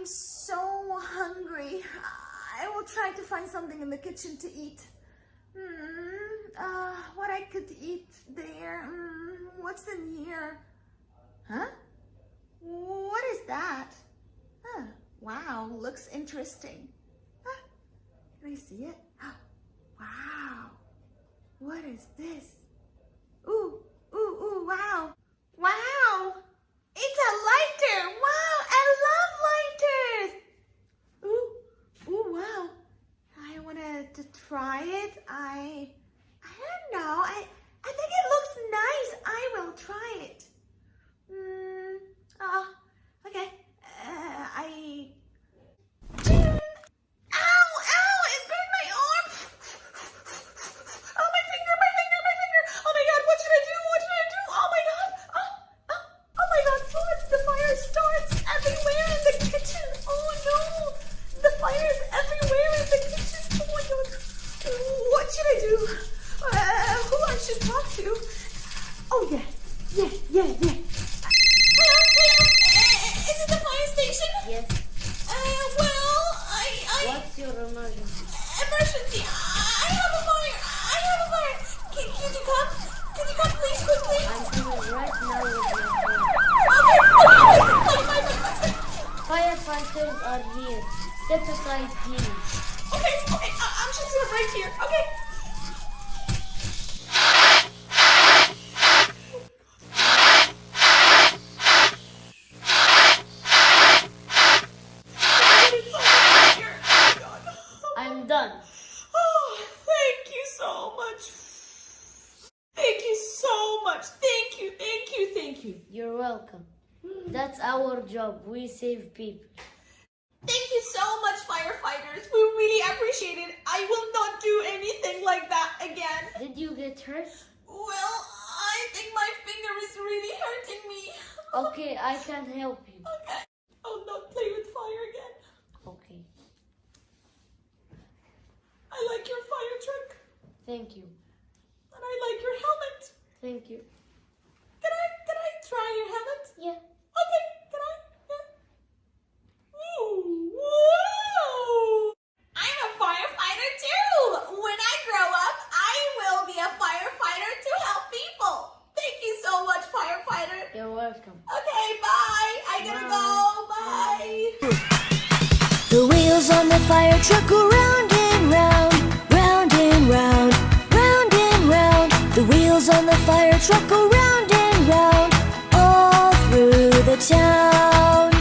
I'm so hungry. I will try to find something in the kitchen to eat. What I could eat there. What's in here? Huh? What is that? Huh. Wow, looks interesting. Huh. Can I see it? Wow. What is this? Ooh, wow. Wow. It's a lighter. Wow, I love lighters. Ooh, wow. I wanted to try it. I don't know. I think it looks nice. I will try it. Okay. Ow, it burned my arm. Oh, my finger. Oh my God, what should I do? Oh my God. Oh my God, what? The fire starts everywhere in the kitchen. Oh no. The fire is everywhere in the kitchen. Oh my God. What should I do? Who I should talk to? Oh yeah. Is it the fire station? Yes. Well, What's your emergency? Emergency! I have a fire! Can you come? Can you come please, quickly? I'm coming right now with my phone. Okay. Firefighters are here. Step aside, please. Okay. I'm just gonna right here. Okay. I'm done. Oh, thank you so much. Thank you so much. Thank you. You're welcome. That's our job. We save people. Thank you so much, firefighters. We really appreciate it. I will not do anything like that again. Did you get hurt? Well, I think my finger is really hurting me. Okay, I can help you. Okay. I'll not play with fire again. Okay. I like your fire truck. Thank you. And I like your helmet. Thank you. Can I try your helmet? Yeah. Okay, can I? Yeah. Ooh, whoa! I'm a firefighter too! When I grow up, I will be a firefighter to help people! Thank you so much, firefighter! You're welcome. Okay, bye! I gotta go! Bye! The wheels on the fire truck go round and round, round and round, round and round. The wheels on the fire truck go round and round, all through the town.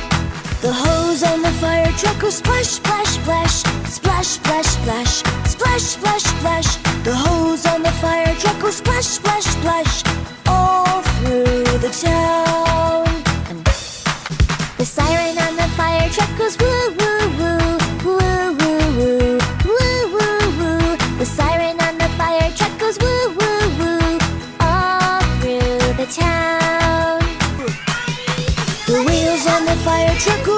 The hose on the fire truck goes splash, splash, splash, splash, splash, splash, splash, splash, splash. The hose on the fire truck goes splash, splash, splash, all through the town. And the siren on the fire truck goes woo, woo, woo, woo, woo, woo, woo, woo, woo. The siren on the fire truck goes woo, woo, woo, all through the town. The wheels on the fire truck go